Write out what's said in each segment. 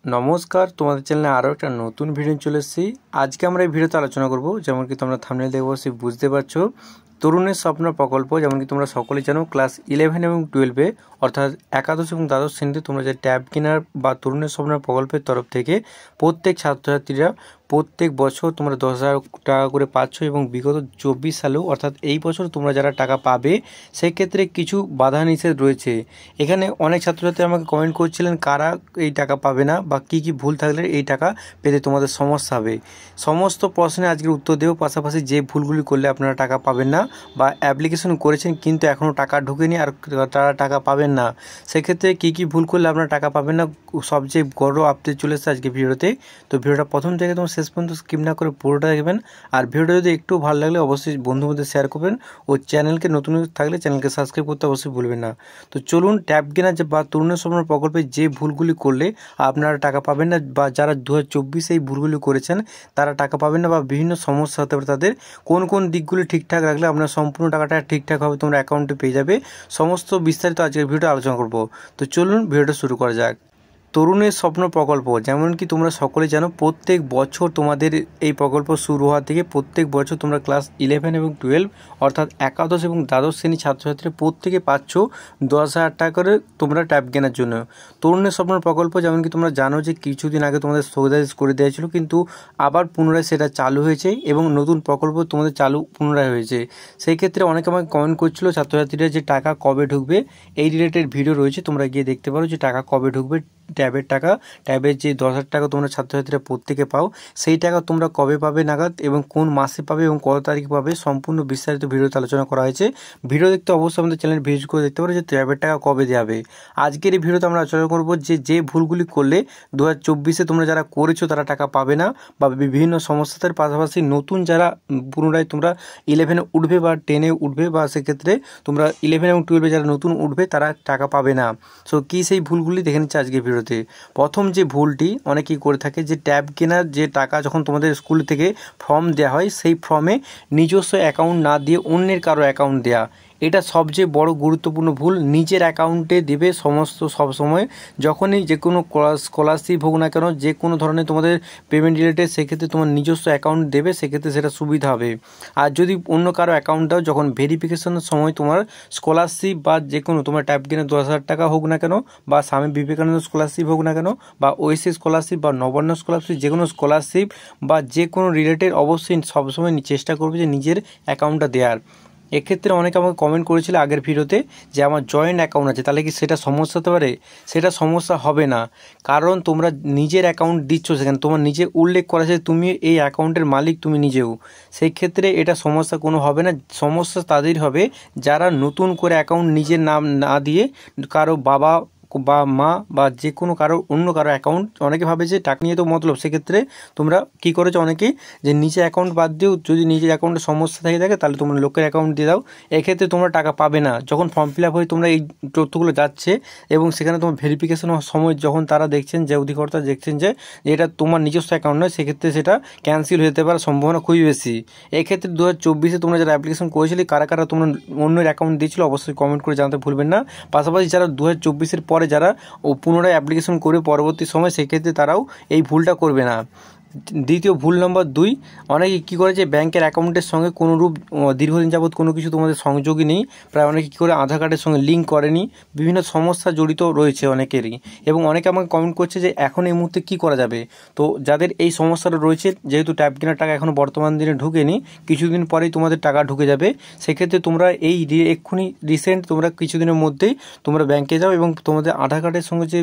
নমস্কার, তোমাদের চ্যানেলে আরও একটা নতুন ভিডিও চলে এসেছি। আজকে আমরা এই ভিডিওতে আলোচনা করব, যেমন কি তোমরা থাম্বনেল দেখে অবশ্যই বুঝতে পারছো, তরুণের স্বপ্ন প্রকল্প। যেমন কি তোমরা সকলেই জানো, ক্লাস 11 এবং 12-এ অর্থাৎ একাদশ এবং দ্বাদশ শ্রেণীতে তোমরা যে ট্যাব কেনার বা তরুণের স্বপ্ন প্রকল্পের তরফ থেকে প্রত্যেক ছাত্রছাত্রীরা প্রত্যেক বছর তোমরা 10,000 টাকা করে পাচ্ছ এবং বিগত 24 সালেও অর্থাৎ এই বছর তোমরা যারা টাকা পাবে সেক্ষেত্রে কিছু বাধা নিষেধ রয়েছে। এখানে অনেক ছাত্রছাত্রী আমাকে কমেন্ট করছিলেন কারা এই টাকা পাবে না বা কী কী ভুল থাকলে এই টাকা পেতে তোমাদের সমস্যা হবে। সমস্ত প্রশ্নে আজকের উত্তর দেব, পাশাপাশি যে ভুলগুলি করলে আপনারা টাকা পাবেন না বা অ্যাপ্লিকেশন করেছেন কিন্তু এখনও টাকা ঢোকেনি আর তারা টাকা পাবেন না, সেক্ষেত্রে কী কী ভুল করলে আপনারা টাকা পাবেন না, সবচেয়ে বড় আপডেট চলে এসেছে আজকে ভিডিওতে। তো ভিডিওটা প্রথম থেকে তোমার শেষ পর্যন্ত স্কিপ না করে পুরোটা দেখবেন। আর ভিডিওটা যদি একটু ভালো লাগলে অবশ্যই বন্ধুর মধ্যে শেয়ার করবেন ও চ্যানেলকে নতুন থাকলে চ্যানেলকে সাবস্ক্রাইব করতে অবশ্যই ভুলবেন না। তো চলুন, ট্যাব কেনার বা তরুণের স্বপ্ন প্রকল্পে যে ভুলগুলি করলে আপনারা টাকা পাবেন না বা যারা 2024 এই ভুলগুলি করেছেন তারা টাকা পাবেন না বা বিভিন্ন সমস্যা হতে পারে তাদের, কোন কোন দিকগুলি ঠিকঠাক রাখলে আপনার সম্পূর্ণ টাকাটা ঠিকঠাকভাবে তোমরা অ্যাকাউন্টে পেয়ে যাবে, সমস্ত বিস্তারিত আজকের ভিডিওটা আলোচনা করব। তো চলুন ভিডিওটা শুরু করা যাক। তরুণের স্বপ্ন প্রকল্প, যেমন কি তোমরা সকলে জানো, প্রত্যেক বছর তোমাদের এই প্রকল্প শুরু হওয়া থেকে প্রত্যেক বছর তোমরা ক্লাস 11 এবং 12 অর্থাৎ একাদশ এবং দ্বাদশ শ্রেণী ছাত্রছাত্রী প্রত্যেকে পাচ্ছ 10,000 টাকা করে তোমরা ট্যাব কেনার জন্য। তরুণের স্বপ্ন প্রকল্প যেমন কি তোমরা জানো যে কিছুদিন আগে তোমাদের স্থগিতাদেশ করে দেওয়া ছিল, কিন্তু আবার পুনরায় সেটা চালু হয়েছে এবং নতুন প্রকল্প তোমাদের চালু পুনরায় হয়েছে। সেই ক্ষেত্রে অনেকে আমাকে কমেন্ট করছিল ছাত্রছাত্রীরা যে টাকা কবে ঢুকবে, এই রিলেটেড ভিডিও রয়েছে, তোমরা গিয়ে দেখতে পারো যে টাকা কবে ঢুকবে, ট্যাবের টাকা, ট্যাবের যে 10,000 টাকা তোমরা ছাত্রছাত্রীরা প্রত্যেকে পাও সেই টাকা তোমরা কবে পাবে নাগাদ এবং কোন মাসে পাবে এবং কত তারিখ পাবে সম্পূর্ণ বিস্তারিত ভিডিওতে আলোচনা করা হয়েছে। ভিডিও দেখতে অবশ্যই আমাদের চ্যানেল ভিজিট করে দেখতে পারো যে ট্যাবের টাকা কবে দেওয়া হবে। আজকের এই ভিডিওতে আমরা আলোচনা করব যে ভুলগুলি করলে 2024-এ তোমরা যারা করেছো তারা টাকা পাবে না বা বিভিন্ন সমস্যার পাশাপাশি নতুন যারা পুনরায় তোমরা 11-এ উঠবে বা 10-এ উঠবে বা সেক্ষেত্রে তোমরা 11 এবং 12-এ যারা নতুন উঠবে তারা টাকা পাবে না। সো কী সেই ভুলগুলি দেখে নিচ্ছে আজকে ভিডিওতে। প্রথম যে ভুলটি অনেকেই করে থাকে যে ট্যাব কেনার যে টাকা যখন তোমাদের স্কুল থেকে ফর্ম দেওয়া হয় সেই ফর্মে নিজস্ব অ্যাকাউন্ট না দিয়ে অন্যের কারো অ্যাকাউন্ট দেওয়া, এটা সবচেয়ে বড় গুরুত্বপূর্ণ ভুল। নিজের অ্যাকাউন্টে দেবে সব সময়, যখনই যে কোনো স্কলারশিপ হোক না কেন, যে কোনো ধরনের তোমাদের পেমেন্ট রিলেটেড, সেক্ষেত্রে তোমার নিজস্ব অ্যাকাউন্ট দেবে, সেক্ষেত্রে সেটা সুবিধা হবে। আর যদি অন্য কারো অ্যাকাউন্ট দাও, যখন ভেরিফিকেশনের সময় তোমার স্কলারশিপ বা যে কোনো তোমার ট্যাব কিনে 10,000 টাকা হোক না কেন বা স্বামী বিবেকানন্দ স্কলারশিপ হোক না কেন বা ওএসসি স্কলারশিপ বা নবান্ন স্কলারশিপ, যে কোনো স্কলারশিপ বা যে কোনো রিলেটেড অবশ্যই সবসময় চেষ্টা করবে যে নিজের অ্যাকাউন্টটা দেওয়ার। এক্ষেত্রে অনেকে আমাকে কমেন্ট করেছিল আগের ভিডিওতে যে আমার জয়েন্ট অ্যাকাউন্ট আছে, তাহলে কি সেটা সমস্যা হতে পারে? সেটা সমস্যা হবে না, কারণ তোমরা নিজের অ্যাকাউন্ট দিচ্ছ, সেখানে তোমার নিজে উল্লেখ করা আছে তুমি এই অ্যাকাউন্টের মালিক তুমি নিজেও, সেই ক্ষেত্রে এটা সমস্যা কোনো হবে না। সমস্যা তাদেরই হবে যারা নতুন করে অ্যাকাউন্ট নিজের নাম না দিয়ে কারো বাবা বা মা বা যে কোনো কারো অন্য কারো অ্যাকাউন্ট, অনেকে ভাবে যে টাকা নিয়ে তো মতলব, সেক্ষেত্রে তোমরা কী করেছো অনেকেই যে নিজের অ্যাকাউন্ট বাদ দিয়েও যদি নিজের অ্যাকাউন্টে সমস্যা থেকে থাকে তাহলে তোমরা লোকের অ্যাকাউন্ট দিয়ে দাও, এক্ষেত্রে তোমরা টাকা পাবে না। যখন ফর্ম ফিল আপ হয়ে তোমরা এই তথ্যগুলো যাচ্ছে এবং সেখানে তোমার ভেরিফিকেশনের সময় যখন তারা দেখছেন যে অধিকর্তা দেখছেন যে এটা তোমার নিজস্ব অ্যাকাউন্ট নয়, সেক্ষেত্রে সেটা ক্যান্সেল হয়ে যেতে পারার সম্ভাবনা খুবই বেশি। এক্ষেত্রে 2024-এ তোমরা যারা অ্যাপ্লিকেশন করেছিলে কারা কারা তোমরা অন্যের অ্যাকাউন্ট দিয়েছিল অবশ্যই কমেন্ট করে জানাতে ভুলবেন না। পাশাপাশি যারা 2024-এর পরে যারা পুনরায় অ্যাপ্লিকেশন করে পরবর্তী সময়, সেক্ষেত্রে তারাও এই ভুলটা করবে না। দ্বিতীয় ভুল নম্বর 2, অনেকে কী করে যে ব্যাংকের অ্যাকাউন্টের সঙ্গে কোনো রূপ দীর্ঘদিন যাবৎ কোনো কিছু তোমাদের সংযোগই নেই, প্রায় অনেকে কী করে আধার কার্ডের সঙ্গে লিঙ্ক করেনি, বিভিন্ন সমস্যা জড়িত রয়েছে অনেকেরই, এবং অনেকে আমাকে কমেন্ট করছে যে এখন এই মুহূর্তে কী করা যাবে। তো যাদের এই সমস্যাটা রয়েছে, যেহেতু ট্যাব কেনার টাকা এখনও বর্তমান দিনে ঢুকেনি, কিছুদিন পরেই তোমাদের টাকা ঢুকে যাবে, সেক্ষেত্রে তোমরা এক্ষুনি রিসেন্ট তোমরা কিছুদিনের মধ্যেই তোমরা ব্যাংকে যাও এবং তোমাদের আধার কার্ডের সঙ্গে যে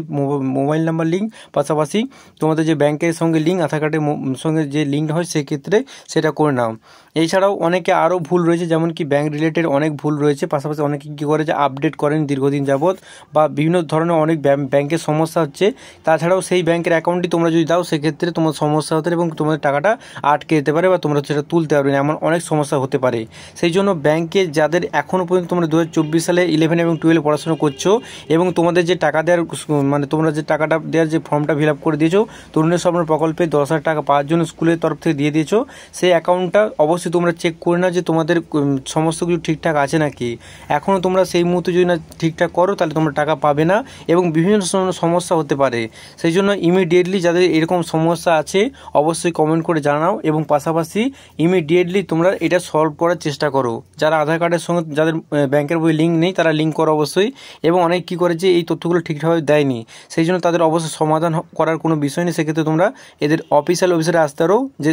মোবাইল নাম্বার লিঙ্ক, পাশাপাশি তোমাদের যে ব্যাংকের সঙ্গে লিঙ্ক, আধার কার্ডের সঙ্গে যে লিঙ্ক হয় সেক্ষেত্রে সেটা করে নাও। এছাড়াও অনেকে আরও ভুল রয়েছে, যেমন কি ব্যাংক রিলেটেড অনেক ভুল রয়েছে, পাশাপাশি অনেকে কী করে যে আপডেট করেন দীর্ঘদিন যাবৎ বা বিভিন্ন ধরনের অনেক ব্যাংকের সমস্যা হচ্ছে, তাছাড়াও সেই ব্যাংকের অ্যাকাউন্টটি তোমরা যদি দাও সেক্ষেত্রে তোমার সমস্যা হতে পারে এবং তোমাদের টাকাটা আটকে যেতে পারে বা তোমরা সেটা তুলতে পারবে না, এমন অনেক সমস্যা হতে পারে। সেই জন্য ব্যাংকে যাদের এখনও পর্যন্ত তোমরা 2024 সালে 11 এবং 12 পড়াশোনা করছো এবং তোমাদের যে টাকা দেওয়ার মানে তোমরা যে টাকাটা দেওয়ার যে ফর্মটা ফিল আপ করে দিয়েছো তরুণের স্বপ্ন প্রকল্পে 10,000 টাকা পাওয়ার জন্য স্কুলের তরফ থেকে দিয়ে দিয়েছো, সেই অ্যাকাউন্টটা অবশ্যই অবশ্যই তোমরা চেক করে নাও যে তোমাদের সমস্ত কিছু ঠিকঠাক আছে নাকি। এখনও তোমরা সেই মুহূর্তে যদি না ঠিকঠাক করো তাহলে তোমরা টাকা পাবে না এবং বিভিন্ন সমস্যা হতে পারে। সেই জন্য ইমিডিয়েটলি যাদের এরকম সমস্যা আছে অবশ্যই কমেন্ট করে জানাও এবং পাশাপাশি ইমিডিয়েটলি তোমরা এটা সলভ করার চেষ্টা করো। যারা আধার কার্ডের সঙ্গে যাদের ব্যাংকের বই লিঙ্ক নেই তারা লিঙ্ক করো অবশ্যই, এবং অনেক কী করে যে এই তথ্যগুলো ঠিকঠাকভাবে দেয়নি, সেই জন্য তাদের অবশ্যই সমাধান করার কোনো বিষয় নেই। সেক্ষেত্রে তোমরা এদের অফিসিয়াল ওয়েবসাইটে আসতে পারো, যে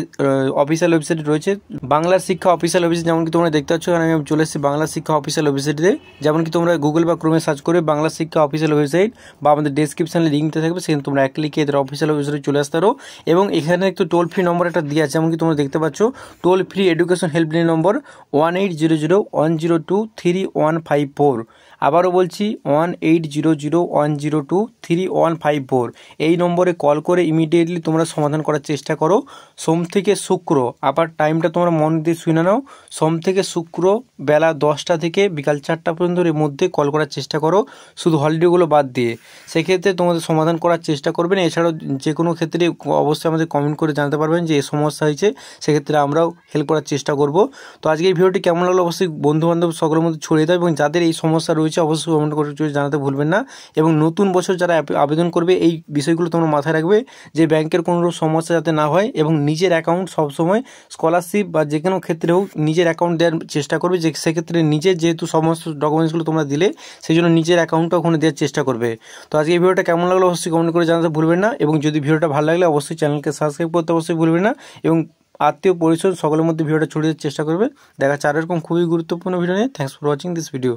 অফিসিয়াল ওয়েবসাইট রয়েছে বাংলা শিক্ষা অফিসিয়াল ওয়েবসাইট, যেমন কি তোমরা দেখতে পাচ্ছ এখানে আমি চলে এসেছি বাংলা শিক্ষা অফিসিয়াল ওয়েবসাইটে। যেমন কি তোমরা গুগল বা ক্রোমে সার্চ করে বাংলা শিক্ষা অফিসিয়াল ওয়েবসাইট বা আমাদের ডেসক্রিপশনে লিঙ্কটা থাকবে, সেখানে তোমরা এক ক্লিকে এদের অফিসিয়াল ওয়েবসাইটে চলে আসতে পারো। এবং এখানে একটু টোল ফ্রি নম্বর একটা দিয়ে আছে, যেমন কি তোমরা দেখতে পাচ্ছ toll free education helpline number 180010235154। আবারও বলছি 180010235154। এই নম্বরে কল করে ইমিডিয়েটলি তোমরা সমাধান করার চেষ্টা করো। সোম থেকে শুক্র, আবার টাইমটা তোমরা মন দিয়ে শুনে নাও, সোম থেকে শুক্র বেলা 10টা থেকে বিকাল 4টা পর্যন্ত এর মধ্যে কল করার চেষ্টা করো, শুধু হলিডেগুলো বাদ দিয়ে। সেক্ষেত্রে তোমাদের সমাধান করার চেষ্টা করবেন। এছাড়াও যে কোনো ক্ষেত্রে অবশ্যই আমাদের কমেন্ট করে জানাতে পারবেন যে এই সমস্যা হয়েছে, সেক্ষেত্রে আমরাও হেল্প করার চেষ্টা করব। তো আজকে এই ভিডিওটি কেমন লাগলো অবশ্যই বন্ধুবান্ধব সকলের মধ্যে ছড়িয়ে দাও, এবং যাদের এই সমস্যা রয়েছে অবশ্যই কমেন্ট করে জানাতে ভুলবেন না। এবং নতুন বছর যারা আবেদন করবে এই বিষয়গুলো তোমরা মাথায় রাখবে যে ব্যাংকের কোনো সমস্যা যাতে না হয়, এবং নিজের অ্যাকাউন্ট সবসময় স্কলারশিপ বা যে কোনো ক্ষেত্রে হোক নিজের অ্যাকাউন্ট দেওয়ার চেষ্টা করবে, যে সেক্ষেত্রে নিজের যেহেতু সমস্ত ডকুমেন্টসগুলো তোমরা দিলে সেই জন্য নিজের অ্যাকাউন্টটা ওখানে দেওয়ার চেষ্টা করবে। তো আজকে এই ভিডিওটা কেমন লাগলো অবশ্যই কমেন্ট করে জানাতে ভুলবেন না, এবং যদি ভিডিওটা ভালো লাগলে অবশ্যই চ্যানেলকে সাবস্ক্রাইব করতে অবশ্যই ভুলবেন না, এবং আত্মীয় পরিজন সকলের মধ্যে ভিডিওটা ছড়িয়ে দেওয়ার চেষ্টা করবে। দেখা যাচ্ছে আরও এরকম খুবই গুরুত্বপূর্ণ ভিডিও নিয়ে। Thanks for watching this video.